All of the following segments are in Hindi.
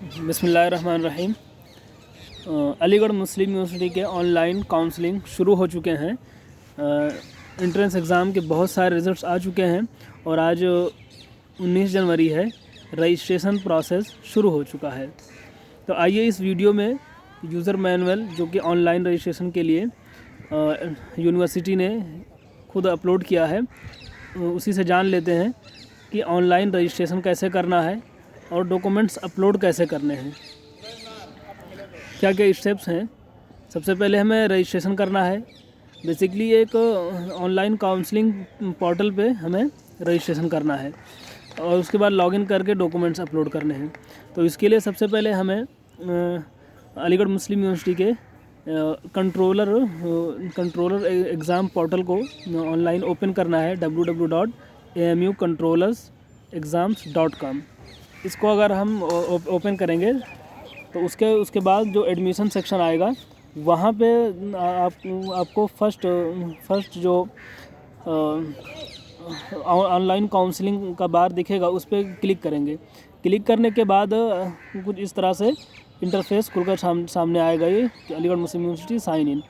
बिस्मिल्लाहिर्रहमानिर्रहीम। अलीगढ़ मुस्लिम यूनिवर्सिटी के ऑनलाइन काउंसलिंग शुरू हो चुके हैं। एंट्रेंस एग्ज़ाम के बहुत सारे रिज़ल्ट्स आ चुके हैं और आज 19 जनवरी है। रजिस्ट्रेशन प्रोसेस शुरू हो चुका है। तो आइए इस वीडियो में यूज़र मैनुअल जो कि ऑनलाइन रजिस्ट्रेशन के लिए यूनिवर्सिटी ने खुद अपलोड किया है, उसी से जान लेते हैं कि ऑनलाइन रजिस्ट्रेशन कैसे करना है और डॉक्यूमेंट्स अपलोड कैसे करने हैं, क्या क्या स्टेप्स हैं। सबसे पहले हमें रजिस्ट्रेशन करना है। बेसिकली एक ऑनलाइन काउंसलिंग पोर्टल पे हमें रजिस्ट्रेशन करना है और उसके बाद लॉगिन करके डॉक्यूमेंट्स अपलोड करने हैं। तो इसके लिए सबसे पहले हमें अलीगढ़ मुस्लिम यूनिवर्सिटी के कंट्रोलर एग्ज़ाम पोर्टल को ऑनलाइन ओपन करना है www.amucontrollersexams.com। इसको अगर हम ओपन करेंगे तो उसके बाद जो एडमिशन सेक्शन आएगा वहाँ पे आपको फर्स्ट जो ऑनलाइन काउंसलिंग का बार दिखेगा, उस पर क्लिक करेंगे। क्लिक करने के बाद कुछ इस तरह से इंटरफेस खुलकर सामने आएगा, ये अलीगढ़ मुस्लिम यूनिवर्सिटी साइन इन।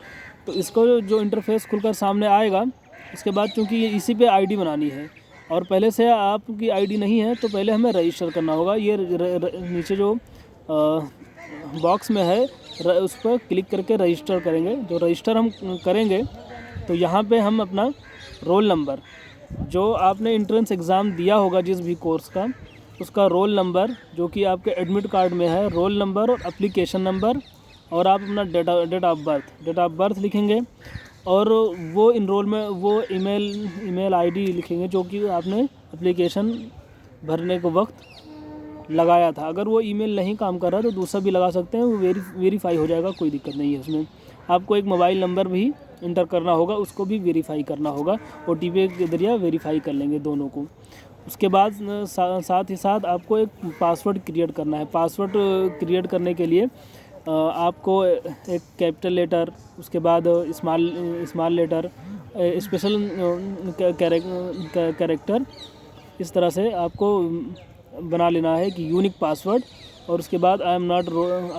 तो इसको जो इंटरफेस खुलकर सामने आएगा, उसके बाद चूँकि ये इसी पे आईडी बनानी है और पहले से आपकी आईडी नहीं है तो पहले हमें रजिस्टर करना होगा। ये नीचे जो बॉक्स में है उस पर क्लिक करके रजिस्टर करेंगे। जो रजिस्टर हम करेंगे तो यहाँ पे हम अपना रोल नंबर, जो आपने एंट्रेंस एग्ज़ाम दिया होगा जिस भी कोर्स का, उसका रोल नंबर जो कि आपके एडमिट कार्ड में है, रोल नंबर और एप्लीकेशन नंबर, और आप अपना डेट ऑफ बर्थ लिखेंगे और वो इनरोल में वो ईमेल आईडी लिखेंगे जो कि आपने एप्लीकेशन भरने के वक्त लगाया था। अगर वो ईमेल नहीं काम कर रहा तो दूसरा भी लगा सकते हैं, वो वेरीफाई हो जाएगा, कोई दिक्कत नहीं है उसमें। आपको एक मोबाइल नंबर भी इंटर करना होगा, उसको भी वेरीफाई करना होगा। OTP के जरिए वेरीफाई कर लेंगे दोनों को। उसके बाद साथ ही साथ आपको एक पासवर्ड क्रिएट करना है। पासवर्ड क्रिएट करने के लिए आपको एक कैपिटल लेटर, उसके बाद स्मॉल लेटर, स्पेशल कैरेक्टर, इस तरह से आपको बना लेना है कि यूनिक पासवर्ड, और उसके बाद आई एम नॉट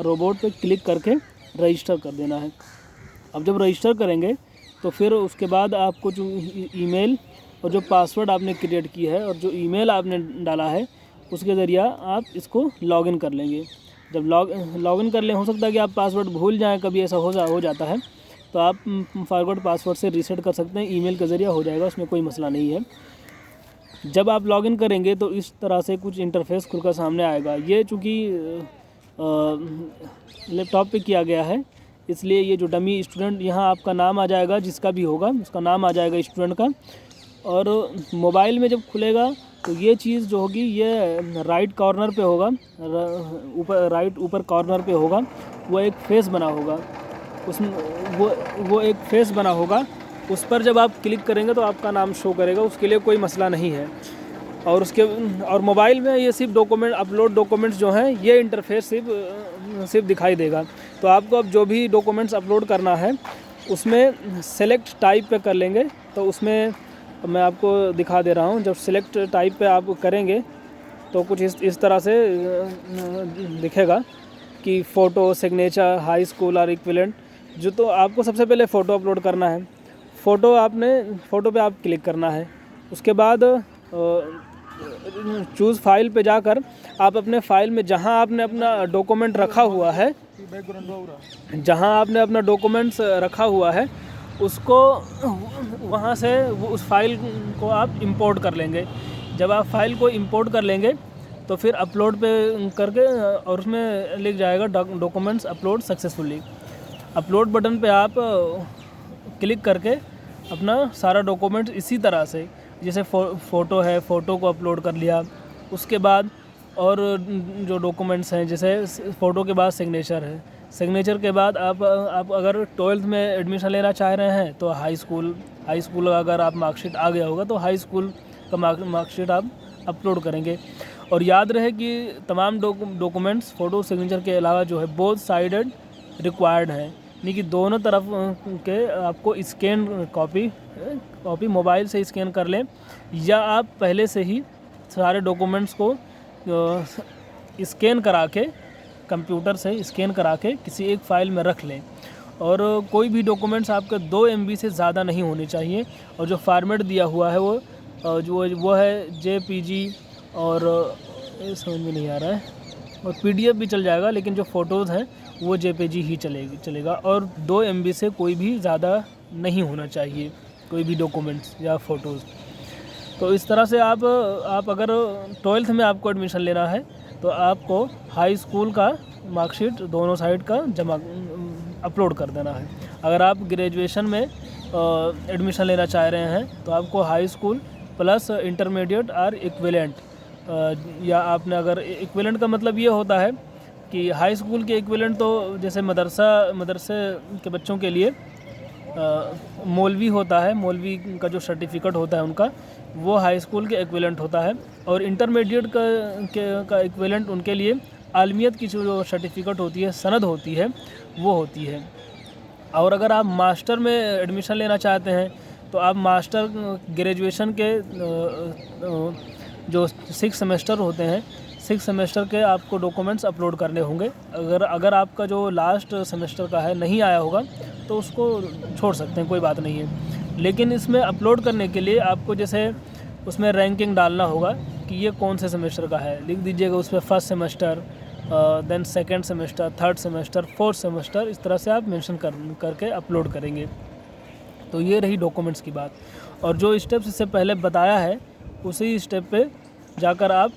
रोबोट पे क्लिक करके रजिस्टर कर देना है। अब जब रजिस्टर करेंगे तो फिर उसके बाद आपको जो ईमेल और जो पासवर्ड आपने क्रिएट की है और जो ईमेल आपने डाला है उसके ज़रिए आप इसको लॉगिन कर लेंगे। जब लॉगिन कर लें, हो सकता है कि आप पासवर्ड भूल जाएं, कभी ऐसा हो जाता है, तो आप फॉरगॉट पासवर्ड से रीसेट कर सकते हैं। ईमेल के ज़रिए हो जाएगा, उसमें कोई मसला नहीं है। जब आप लॉगिन करेंगे तो इस तरह से कुछ इंटरफेस खुलकर सामने आएगा। ये चूँकि लैपटॉप पे किया गया है, इसलिए ये जो डमी स्टूडेंट, यहाँ आपका नाम आ जाएगा, जिसका भी होगा उसका नाम आ जाएगा स्टूडेंट का। और मोबाइल में जब खुलेगा तो ये चीज़ जो होगी ये राइट कॉर्नर पे होगा, ऊपर कॉर्नर पे होगा, वो एक फेस बना होगा। उसमें वो एक फेस बना होगा, उस पर जब आप क्लिक करेंगे तो आपका नाम शो करेगा, उसके लिए कोई मसला नहीं है। और मोबाइल में ये सिर्फ अपलोड डॉक्यूमेंट्स जो हैं, ये इंटरफेस सिर्फ दिखाई देगा। तो आपको अब जो भी डॉक्यूमेंट्स अपलोड करना है उसमें सेलेक्ट टाइप पे कर लेंगे। तो उसमें मैं आपको दिखा दे रहा हूँ। जब सेलेक्ट टाइप पे आप करेंगे तो कुछ इस तरह से दिखेगा कि फ़ोटो, सिग्नेचर, हाई स्कूल और इक्विवेलेंट। जो तो आपको सबसे पहले फ़ोटो अपलोड करना है। फ़ोटो पे आप क्लिक करना है। उसके बाद चूज़ फाइल पे जाकर आप अपने फ़ाइल में जहां आपने अपना डॉक्यूमेंट रखा हुआ है उसको वहां से उस फाइल को आप इंपोर्ट कर लेंगे। जब आप फाइल को इंपोर्ट कर लेंगे तो फिर अपलोड पे करके, और उसमें लिख जाएगा documents upload successfully. Upload button पे आप क्लिक करके अपना सारा डॉक्यूमेंट इसी तरह से, जैसे फ़ोटो है, फ़ोटो को अपलोड कर लिया। उसके बाद और जो डॉक्यूमेंट्स हैं, जैसे फ़ोटो के बाद सिग्नेचर है, सिग्नेचर के बाद आप अगर 12th में एडमिशन लेना चाह रहे हैं तो हाई स्कूल अगर आप मार्कशीट आ गया होगा तो हाई स्कूल का मार्कशीट आप अपलोड करेंगे। और याद रहे कि तमाम डॉक्यूमेंट्स फ़ोटो सिग्नेचर के अलावा जो है बोथ साइडेड रिक्वायर्ड है, यानी कि दोनों तरफ के आपको स्कैन कॉपी मोबाइल से स्कैन कर लें, या आप पहले से ही सारे डॉक्यूमेंट्स को स्कैन करा के कंप्यूटर से स्कैन करा के किसी एक फ़ाइल में रख लें। और कोई भी डॉक्यूमेंट्स आपके 2 MB से ज़्यादा नहीं होने चाहिए। और जो फॉर्मेट दिया हुआ है वो है JPG, और ये समझ में नहीं आ रहा है, और PDF भी चल जाएगा, लेकिन जो फ़ोटोज़ हैं वो JPG ही चलेगा। और 2 MB से कोई भी ज़्यादा नहीं होना चाहिए कोई भी डॉक्यूमेंट्स या फ़ोटोज़। तो इस तरह से आप अगर 12th में आपको एडमिशन लेना है तो आपको हाई स्कूल का मार्कशीट दोनों साइड का अपलोड कर देना है। अगर आप ग्रेजुएशन में एडमिशन लेना चाह रहे हैं तो आपको हाई स्कूल प्लस इंटरमीडिएट और इक्विवेलेंट, या आपने अगर इक्विवेलेंट का मतलब ये होता है कि हाई स्कूल के इक्विवेलेंट तो जैसे मदरसे के बच्चों के लिए मौलवी होता है, मौलवी का जो सर्टिफिकेट होता है उनका, वो हाई स्कूल के इक्विवेलेंट होता है। और इंटरमीडिएट का इक्विवेलेंट उनके लिए आलमियत की जो सर्टिफिकेट होती है, सनद होती है, वो होती है। और अगर आप मास्टर में एडमिशन लेना चाहते हैं तो आप मास्टर ग्रेजुएशन के जो 6 सेमेस्टर होते हैं, 6 सेमेस्टर के आपको डॉक्यूमेंट्स अपलोड करने होंगे। अगर आपका जो लास्ट सेमेस्टर का है नहीं आया होगा तो उसको छोड़ सकते हैं, कोई बात नहीं है। लेकिन इसमें अपलोड करने के लिए आपको जैसे उसमें रैंकिंग डालना होगा कि ये कौन से सेमेस्टर का है, लिख दीजिएगा उसमें first semester, then second semester, third semester, fourth semester, इस तरह से आप मेंशन करके अपलोड करेंगे। तो ये रही डॉक्यूमेंट्स की बात। और जो स्टेप्स इससे पहले बताया है उसी स्टेप पे जाकर आप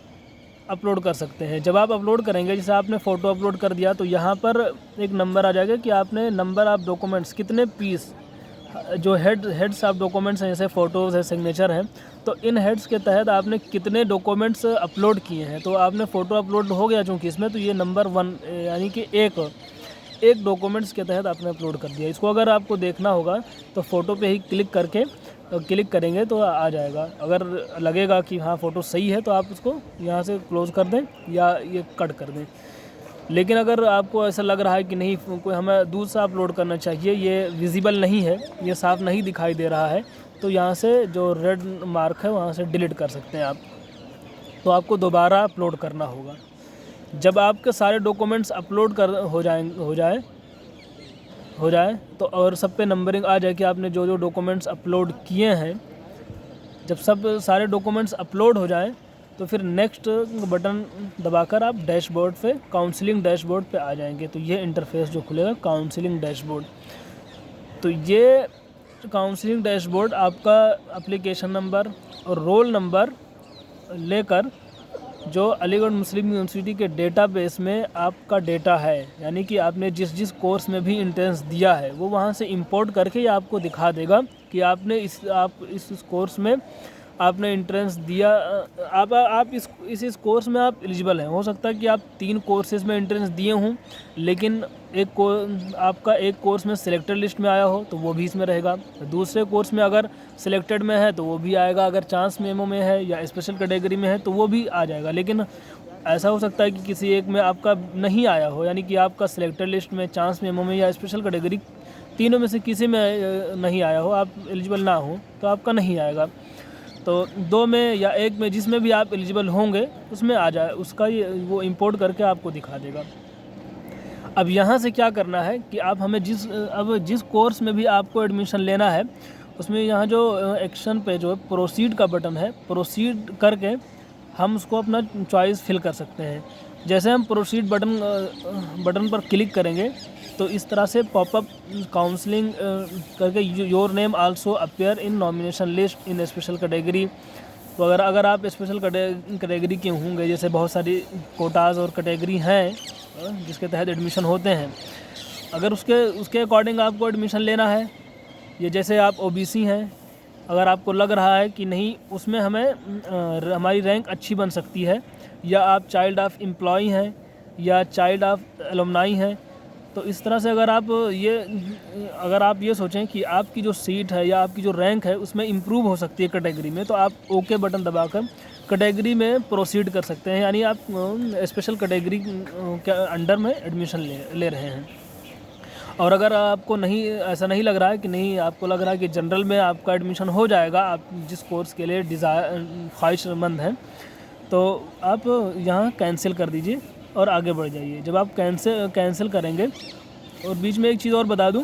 अपलोड कर सकते हैं। जब आप अपलोड करेंगे, जैसे आपने फ़ोटो अपलोड कर दिया तो यहाँ पर एक नंबर आ जाएगा कि आपने नंबर ऑफ़ डॉक्यूमेंट्स कितने पीस, जो हेड्स ऑफ डॉक्यूमेंट्स हैं, जैसे फ़ोटोज़ है, सिग्नेचर हैं, तो इन हेड्स के तहत आपने कितने डॉक्यूमेंट्स अपलोड किए हैं। तो आपने फ़ोटो अपलोड हो गया चूँकि इसमें, तो ये नंबर 1 यानी कि एक डॉक्यूमेंट्स के तहत आपने अपलोड कर दिया। इसको अगर आपको देखना होगा तो फ़ोटो पे ही क्लिक करेंगे तो आ जाएगा। अगर लगेगा कि हाँ फ़ोटो सही है तो आप उसको यहाँ से क्लोज़ कर दें या ये कट कर दें। लेकिन अगर आपको ऐसा लग रहा है कि नहीं, कोई हमें दूसरा अपलोड करना चाहिए, ये विजिबल नहीं है, ये साफ़ नहीं दिखाई दे रहा है, तो यहाँ से जो रेड मार्क है वहाँ से डिलीट कर सकते हैं आप। तो आपको दोबारा अपलोड करना होगा। जब आपके सारे डॉक्यूमेंट्स अपलोड हो जाए तो और सब पे नंबरिंग आ जाए कि आपने जो जो डॉक्यूमेंट्स अपलोड किए हैं, जब सब सारे डॉक्यूमेंट्स अपलोड हो जाएं तो फिर नेक्स्ट बटन दबाकर आप डैशबोर्ड पे, काउंसलिंग डैशबोर्ड पे आ जाएंगे। तो ये इंटरफेस जो खुलेगा काउंसलिंग डैशबोर्ड, तो ये काउंसलिंग डैशबोर्ड आपका एप्लीकेशन नंबर और रोल नंबर लेकर जो अलीगढ़ मुस्लिम यूनिवर्सिटी के डेटाबेस में आपका डेटा है, यानी कि आपने जिस कोर्स में भी एंट्रेंस दिया है वो वहाँ से इंपोर्ट करके ये आपको दिखा देगा कि आपने इस कोर्स में आपने एंट्रेंस दिया। आप इस कोर्स में आप एलिजिबल हैं। हो सकता है कि आप 3 कोर्सेज में एंट्रेंस दिए हों, लेकिन आपका एक कोर्स में सिलेक्टेड लिस्ट में आया हो तो वो भी इसमें रहेगा। दूसरे कोर्स में अगर सिलेक्टेड में है तो वो भी आएगा, अगर चांस मेमो में है या स्पेशल कैटेगरी में है तो वो भी आ जाएगा। लेकिन ऐसा हो सकता है कि किसी एक में आपका नहीं आया हो, यानी कि आपका सिलेक्टेड लिस्ट में, चांस मेमो में या स्पेशल कैटेगरी, तीनों में से किसी में नहीं आया हो, आप एलिजिबल ना हो तो आपका नहीं आएगा। तो 2 में या 1 में जिसमें भी आप एलिजिबल होंगे उसमें आ जाए, उसका वो इंपोर्ट करके आपको दिखा देगा। अब यहाँ से क्या करना है कि आप हमें जिस कोर्स में भी आपको एडमिशन लेना है उसमें यहाँ जो एक्शन पे जो प्रोसीड का बटन है, प्रोसीड करके हम उसको अपना चॉइस फिल कर सकते हैं। जैसे हम प्रोसीड बटन पर क्लिक करेंगे तो इस तरह से पॉपअप काउंसलिंग करके your name also appear in nomination list in special category वगैरह। अगर आप स्पेशल कैटेगरी के होंगे, जैसे बहुत सारी कोटाज और कैटेगरी हैं जिसके तहत एडमिशन होते हैं, अगर उसके अकॉर्डिंग आपको एडमिशन लेना है, ये जैसे आप OBC हैं, अगर आपको लग रहा है कि नहीं उसमें हमारी रैंक अच्छी बन सकती है, या आप चाइल्ड ऑफ एम्प्लॉई हैं या चाइल्ड ऑफ एलुमनाई हैं, तो इस तरह से अगर आप ये सोचें कि आपकी जो सीट है या आपकी जो रैंक है उसमें इम्प्रूव हो सकती है कैटेगरी में, तो आप ओके बटन दबाकर कैटेगरी में प्रोसीड कर सकते हैं, यानी आप स्पेशल कैटेगरी के अंडर में एडमिशन ले रहे हैं। और अगर आपको ऐसा नहीं लग रहा है कि नहीं, आपको लग रहा है कि जनरल में आपका एडमिशन हो जाएगा, आप जिस कोर्स के लिए ख्वाहिशमंद हैं, तो आप यहाँ कैंसिल कर दीजिए और आगे बढ़ जाइए। जब आप कैंसिल करेंगे, और बीच में एक चीज़ और बता दूं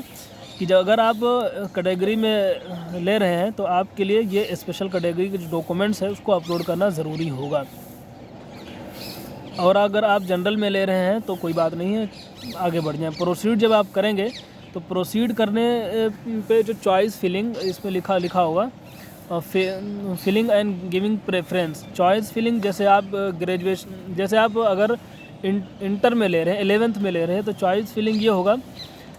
कि जब अगर आप कैटेगरी में ले रहे हैं तो आपके लिए ये स्पेशल कैटेगरी के जो डॉक्यूमेंट्स है उसको अपलोड करना ज़रूरी होगा। और अगर आप जनरल में ले रहे हैं तो कोई बात नहीं है, आगे बढ़ जाएं। प्रोसीड जब आप करेंगे तो प्रोसीड करने पे जो चॉइस फिलिंग इसमें लिखा होगा, filling and giving preference. Choice filling जैसे आप ग्रेजुएशन, जैसे आप अगर इंटर में ले रहे हैं, 11th में ले रहे हैं, तो चॉइस फिलिंग ये होगा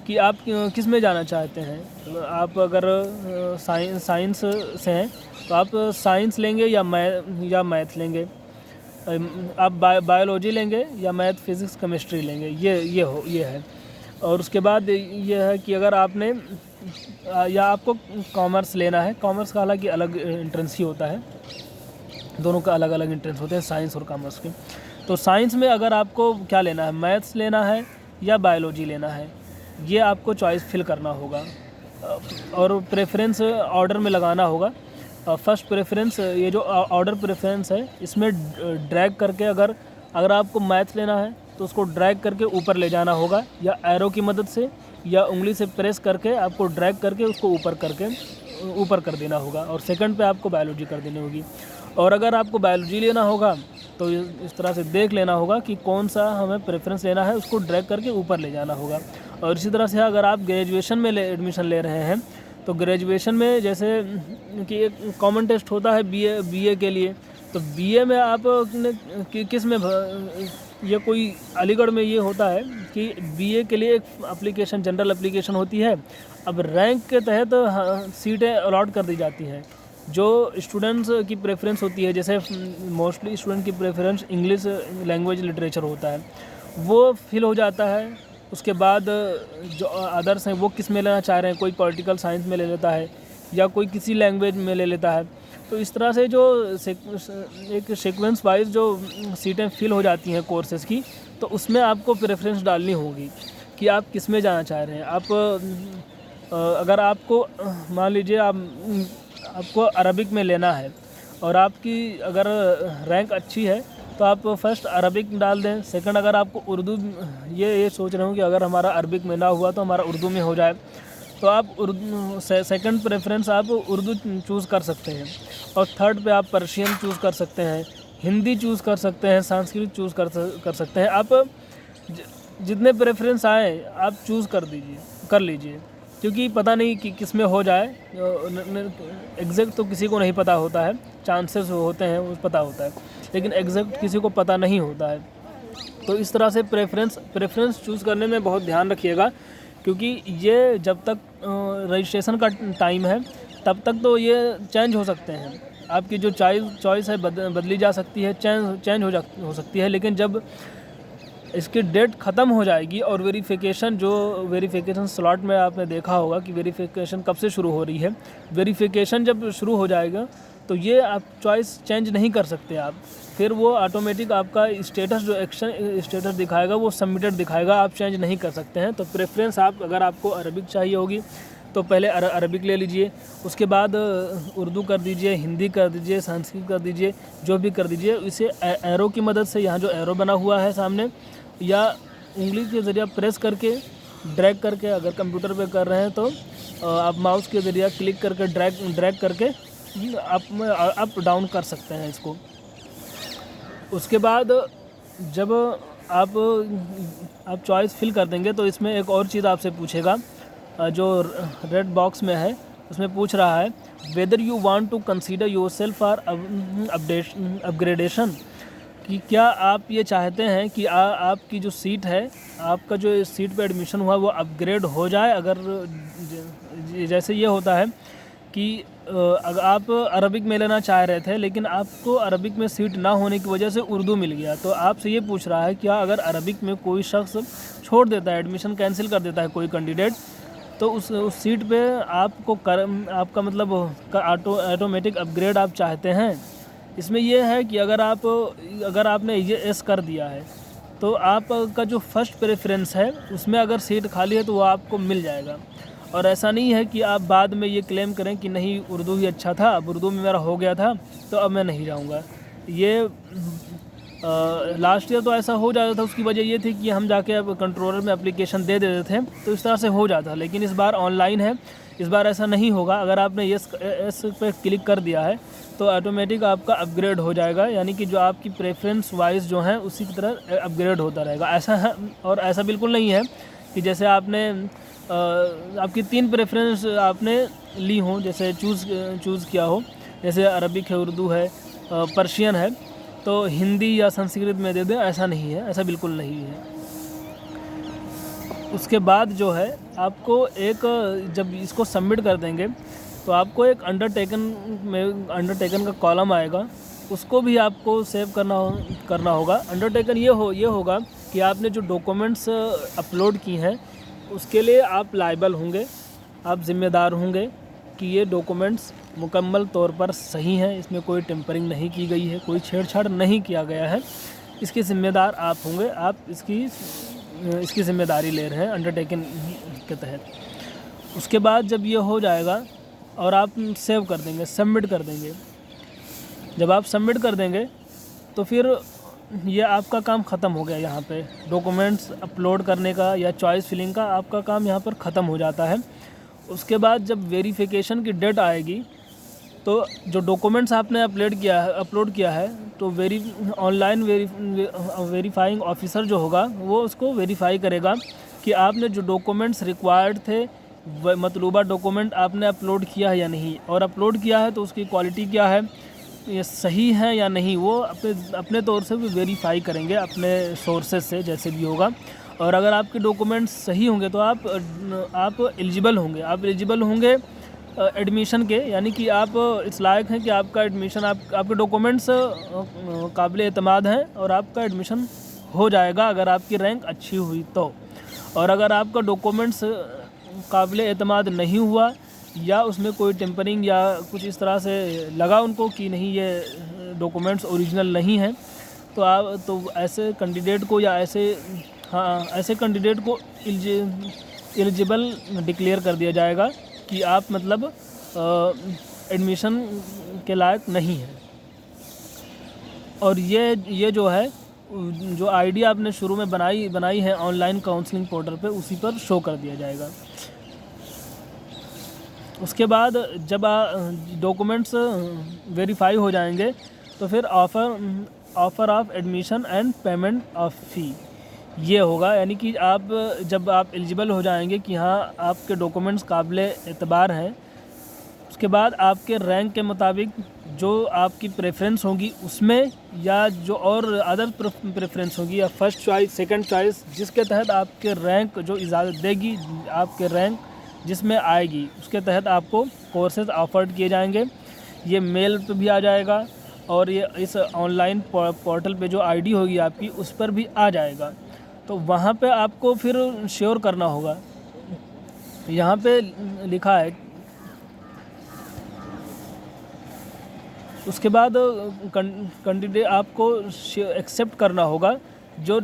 कि आप किस में जाना चाहते हैं। आप अगर साइंस से हैं तो आप साइंस लेंगे या मैथ लेंगे, आप बायोलॉजी लेंगे या मैथ फिज़िक्स केमिस्ट्री लेंगे, ये है। और उसके बाद ये है कि अगर आपने या आपको कॉमर्स लेना है, कॉमर्स का हालांकि अलग एंट्रेंस ही होता है, दोनों का अलग अलग एंट्रेंस होते हैं साइंस और कॉमर्स के। तो साइंस में अगर आपको क्या लेना है, मैथ्स लेना है या बायोलॉजी लेना है, ये आपको चॉइस फिल करना होगा और प्रेफरेंस ऑर्डर में लगाना होगा। फर्स्ट प्रेफरेंस, ये जो ऑर्डर प्रेफरेंस है इसमें ड्रैग करके, अगर आपको मैथ लेना है तो उसको ड्रैग करके ऊपर ले जाना होगा, या एरो की मदद से या उंगली से प्रेस करके आपको ड्रैग करके उसको ऊपर कर देना होगा। और सेकंड पे आपको बायोलॉजी कर देनी होगी। और अगर आपको बायोलॉजी लेना होगा तो इस तरह से देख लेना होगा कि कौन सा हमें प्रेफरेंस लेना है, उसको ड्रैग करके ऊपर ले जाना होगा। और इसी तरह से अगर आप ग्रेजुएशन में एडमिशन ले रहे हैं तो ग्रेजुएशन में जैसे कि एक कॉमन टेस्ट होता है बीए के लिए, तो बीए में आप किस में ये कोई अलीगढ़ में ये होता है कि बीए के लिए एक एप्लीकेशन, जनरल एप्लीकेशन होती है। अब रैंक के तहत सीटें अलॉट कर दी जाती हैं। जो स्टूडेंट्स की प्रेफरेंस होती है, जैसे मोस्टली स्टूडेंट की प्रेफरेंस इंग्लिश लैंग्वेज लिटरेचर होता है, वो फिल हो जाता है। उसके बाद जो अदर्स हैं वो किस में लेना चाह रहे हैं, कोई पॉलिटिकल साइंस में ले लेता है या कोई किसी लैंग्वेज में ले लेता है। तो इस तरह से जो एक सीक्वेंस वाइज जो सीटें फिल हो जाती हैं कोर्सेज़ की, तो उसमें आपको प्रेफरेंस डालनी होगी कि आप किस में जाना चाह रहे हैं। आप अगर आपको मान लीजिए आपको अरबिक में लेना है और आपकी अगर रैंक अच्छी है तो आप फर्स्ट अरबिक डाल दें। सेकंड, अगर आपको उर्दू, ये सोच रहे हो कि अगर हमारा अरबिक में ना हुआ तो हमारा उर्दू में हो जाए, तो आप उर्दू सेकंड प्रेफरेंस आप उर्दू चूज़ कर सकते हैं। और थर्ड पे आप पर्शियन चूज़ कर सकते हैं, हिंदी चूज़ कर सकते हैं, संस्कृत चूज़ कर सकते हैं। आप जितने प्रेफरेंस आए आप चूज़ कर लीजिए, क्योंकि पता नहीं कि किस में हो जाए। एग्जैक्ट तो किसी को नहीं पता होता है, चांसेस होते हैं वो पता होता है, लेकिन एग्जैक्ट किसी को पता नहीं होता है। तो इस तरह से प्रेफरेंस चूज़ करने में बहुत ध्यान रखिएगा, क्योंकि ये जब तक रजिस्ट्रेशन का टाइम है तब तक तो ये चेंज हो सकते हैं। आपकी जो चॉइस है बदली जा सकती है, चेंज हो सकती है। लेकिन जब इसकी डेट ख़त्म हो जाएगी और वेरिफिकेशन स्लॉट में आपने देखा होगा कि वेरिफिकेशन कब से शुरू हो रही है, वेरिफिकेशन जब शुरू हो जाएगा तो ये आप चॉइस चेंज नहीं कर सकते आप। फिर वो ऑटोमेटिक आपका स्टेटस, जो एक्शन स्टेटस दिखाएगा वो सबमिटेड दिखाएगा, आप चेंज नहीं कर सकते हैं। तो प्रेफरेंस अगर आपको अरबिक चाहिए होगी तो पहले अरबिक ले लीजिए, उसके बाद उर्दू कर दीजिए, हिंदी कर दीजिए, संस्कृत कर दीजिए, जो भी कर दीजिए। इसे एरो की मदद से, यहाँ जो एरो बना हुआ है सामने, या उंगली के ज़रिए प्रेस करके ड्रैग करके, अगर कंप्यूटर पे कर रहे हैं तो आप माउस के ज़रिए क्लिक करके ड्रैग करके अप डाउन कर सकते हैं इसको। उसके बाद जब आप चॉइस फिल कर देंगे तो इसमें एक और चीज़ आपसे पूछेगा, जो रेड बॉक्स में है उसमें पूछ रहा है whether you want to consider yourself for upgradation, कि क्या आप ये चाहते हैं कि आपकी जो सीट है, आपका जो सीट पे एडमिशन हुआ वो अपग्रेड हो जाए। अगर जैसे ये होता है कि अगर आप अरबिक में लेना चाह रहे थे लेकिन आपको अरबिक में सीट ना होने की वजह से उर्दू मिल गया, तो आपसे ये पूछ रहा है क्या अगर अरबिक में कोई शख्स छोड़ देता है, एडमिशन कैंसिल कर देता है कोई कैंडिडेट, तो उस सीट पे आपका मतलब ऑटोमेटिक अपग्रेड आप चाहते हैं। इसमें यह है कि अगर आपने ये एस कर दिया है तो आपका जो फर्स्ट प्रेफरेंस है उसमें अगर सीट खाली है तो वो आपको मिल जाएगा। और ऐसा नहीं है कि आप बाद में ये क्लेम करें कि नहीं उर्दू ही अच्छा था, अब उर्दू में मेरा हो गया था तो अब मैं नहीं जाऊंगा। ये लास्ट ईयर तो ऐसा हो जाता था, उसकी वजह ये थी कि हम जाके अब कंट्रोलर में एप्लीकेशन दे देते थे, तो इस तरह से हो जाता। लेकिन इस बार ऑनलाइन है, इस बार ऐसा नहीं होगा। अगर आपने यस पे क्लिक कर दिया है तो ऑटोमेटिक आपका अपग्रेड हो जाएगा, यानी कि जो आपकी प्रेफरेंस वाइज जो है उसी की तरह अपग्रेड होता रहेगा। ऐसा है, और ऐसा बिल्कुल नहीं है कि जैसे आपने आपकी 3 प्रेफरेंस आपने ली हों, जैसे चूज़ किया हो, जैसे अरबिक है, उर्दू है, पर्शियन है, तो हिंदी या संस्कृत में दे दें, ऐसा नहीं है, ऐसा बिल्कुल नहीं है। उसके बाद जो है आपको जब इसको सबमिट कर देंगे तो आपको एक अंडरटेकन का कॉलम आएगा, उसको भी आपको सेव करना होगा। अंडरटेकन ये होगा कि आपने जो डॉक्यूमेंट्स अपलोड की हैं उसके लिए आप लायबल होंगे, आप ज़िम्मेदार होंगे कि ये डॉक्यूमेंट्स मुकम्मल तौर पर सही हैं, इसमें कोई टेम्परिंग नहीं की गई है, कोई छेड़छाड़ नहीं किया गया है, इसके ज़िम्मेदार आप होंगे। आप इसकी ज़िम्मेदारी ले रहे हैं अंडरटेकन के तहत। उसके बाद जब ये हो जाएगा और आप सेव कर देंगे, सबमिट कर देंगे, जब आप सबमिट कर देंगे तो फिर ये आपका काम ख़त्म हो गया। यहाँ पे डॉक्यूमेंट्स अपलोड करने का या चॉइस फिलिंग का आपका काम यहाँ पर ख़त्म हो जाता है। उसके बाद जब वेरिफिकेशन की डेट आएगी तो जो डॉक्यूमेंट्स आपने अपलोड किया है तो ऑनलाइन वेरीफाइंग ऑफिसर जो होगा वो उसको वेरीफाई करेगा कि आपने जो डॉक्यूमेंट्स रिक्वायर्ड थे मतलूबा डॉक्यूमेंट आपने अपलोड किया है या नहीं, और अपलोड किया है तो उसकी क्वालिटी क्या है, ये सही है या नहीं, वो अपने तौर से भी वेरीफाई करेंगे अपने सोर्सेज से, जैसे भी होगा। और अगर आपके डॉक्यूमेंट्स सही होंगे तो आप एलिजिबल होंगे एडमिशन के, यानी कि आप इस लायक हैं कि आपका एडमिशन, आपके डॉक्यूमेंट्स काबिल एतमाद हैं और आपका एडमिशन हो जाएगा अगर आपकी रैंक अच्छी हुई तो। और अगर आपका डॉक्यूमेंट्स काबिल एतमाद नहीं हुआ या उसमें कोई टेम्परिंग या कुछ इस तरह से लगा उनको कि नहीं ये डॉक्यूमेंट्स ओरिजिनल नहीं हैं, तो ऐसे कैंडिडेट को ऐसे कैंडिडेट को एलिजिबल डिक्लेयर कर दिया जाएगा कि आप मतलब एडमिशन के लायक नहीं है। और ये जो है, जो आईडी आपने शुरू में बनाई है ऑनलाइन काउंसलिंग पोर्टल पे, उसी पर शो कर दिया जाएगा। उसके बाद जब डॉक्यूमेंट्स वेरीफाई हो जाएंगे तो फिर offer of admission and payment of fee ये होगा, यानी कि जब आप एलिजिबल हो जाएंगे कि हाँ आपके डॉक्यूमेंट्स काबिले एतबार हैं, उसके बाद आपके रैंक के मुताबिक जो आपकी प्रेफरेंस होगी उसमें, या जो और अदर प्रेफरेंस होगी या फर्स्ट चॉइस सेकंड चॉइस जिसके तहत आपके रैंक जो इजाज़त देगी, आपके रैंक जिसमें आएगी उसके तहत आपको कोर्सेज ऑफर्ड किए जाएंगे। ये मेल पे भी आ जाएगा और ये इस ऑनलाइन पोर्टल पे जो आईडी होगी आपकी उस पर भी आ जाएगा। तो वहाँ पे आपको फिर श्योर करना होगा, यहाँ पे लिखा है। उसके बाद कैंडिडेट आपको एक्सेप्ट करना होगा जो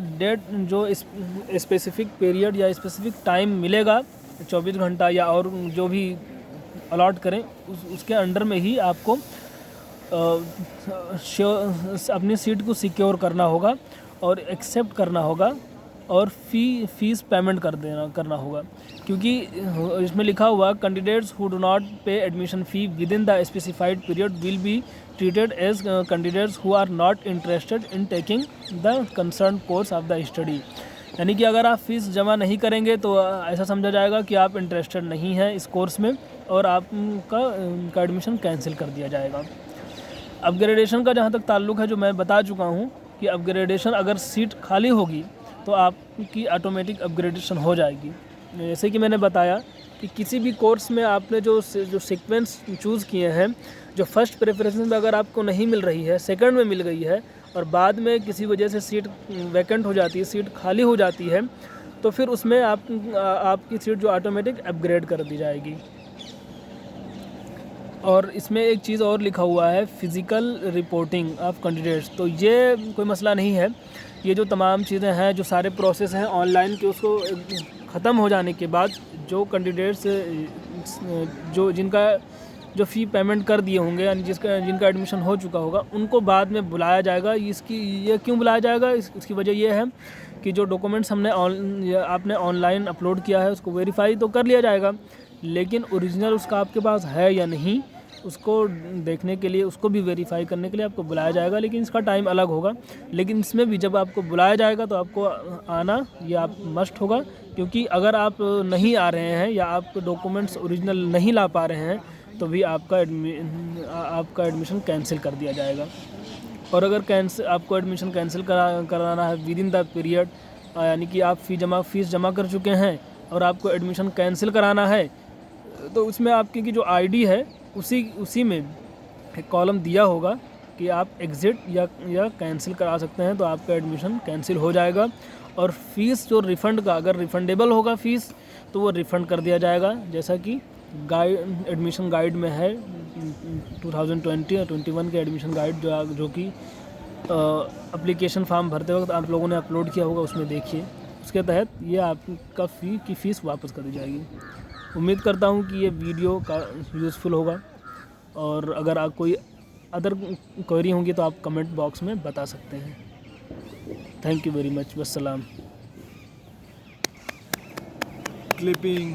स्पेसिफिक पीरियड या स्पेसिफिक टाइम मिलेगा, 24 घंटा या और जो भी अलॉट करें उसके अंडर में ही आपको अपनी सीट को सिक्योर करना होगा और एक्सेप्ट करना होगा और फीस पेमेंट करना होगा। क्योंकि इसमें लिखा हुआ candidates who do not pay admission fee within the specified period will be treated as candidates who are not interested in taking the concern course of the study. यानी कि अगर आप फ़ीस जमा नहीं करेंगे तो ऐसा समझा जाएगा कि आप इंटरेस्टेड नहीं हैं इस कोर्स में और आपका एडमिशन कैंसिल कर दिया जाएगा। अपग्रेडेशन का जहाँ तक ताल्लुक़ है, जो मैं बता चुका हूँ कि अपग्रेडेशन अगर सीट खाली होगी तो आपकी ऑटोमेटिक अपग्रेडेशन हो जाएगी। जैसे कि मैंने बताया कि किसी भी कोर्स में आपने जो सीक्वेंस चूज़ किए हैं, जो फर्स्ट प्रेफरेंस में अगर आपको नहीं मिल रही है, सेकंड में मिल गई है और बाद में किसी वजह से सीट वैकेंट हो जाती है, सीट खाली हो जाती है, तो फिर उसमें आपकी सीट जो ऑटोमेटिक अपग्रेड कर दी जाएगी। और इसमें एक चीज़ और लिखा हुआ है, फिज़िकल रिपोर्टिंग ऑफ कैंडिडेट्स। तो ये कोई मसला नहीं है, ये जो तमाम चीज़ें हैं, जो सारे प्रोसेस हैं ऑनलाइन के, उसको ख़त्म हो जाने के बाद जो कैंडिडेट्स जिनका जो फ़ी पेमेंट कर दिए होंगे यानी जिनका एडमिशन हो चुका होगा उनको बाद में बुलाया जाएगा। ये क्यों बुलाया जाएगा, इसकी वजह ये है कि जो डॉक्यूमेंट्स आपने ऑनलाइन अपलोड किया है उसको वेरीफाई तो कर लिया जाएगा, लेकिन ओरिजिनल उसका आपके पास है या नहीं उसको देखने के लिए, उसको भी वेरीफाई करने के लिए आपको बुलाया जाएगा, लेकिन इसका टाइम अलग होगा। लेकिन इसमें भी जब आपको बुलाया जाएगा तो आपको आना ये आप मस्ट होगा, क्योंकि अगर आप नहीं आ रहे हैं या आप डॉक्यूमेंट्स ओरिजिनल नहीं ला पा रहे हैं तो भी आपका एडमिशन कैंसिल कर दिया जाएगा। और अगर आपको एडमिशन कैंसिल कराना है विद इन द पीरियड, यानी कि आप फीस जमा कर चुके हैं और आपको एडमिशन कैंसिल कराना है, तो उसमें आपकी की जो आईडी है उसी में एक कॉलम दिया होगा कि आप एग्ज़िट या कैंसिल करा सकते हैं, तो आपका एडमिशन कैंसिल हो जाएगा। और फ़ीस जो रिफ़ंड का, अगर रिफ़ंडेबल होगा फ़ीस तो वो रिफ़ंड कर दिया जाएगा, जैसा कि एडमिशन गाइड में है 2020 और 21 के एडमिशन गाइड जो कि एप्लीकेशन फॉर्म भरते वक्त आप लोगों ने अपलोड किया होगा, उसमें देखिए। उसके तहत ये आपका फ़ीस वापस कर दी जाएगी। उम्मीद करता हूँ कि ये वीडियो का यूज़फुल होगा, और अगर आप कोई अदर क्वेरी होंगी तो आप कमेंट बॉक्स में बता सकते हैं। Thank you very much. वस्सलाम। क्लिपिंग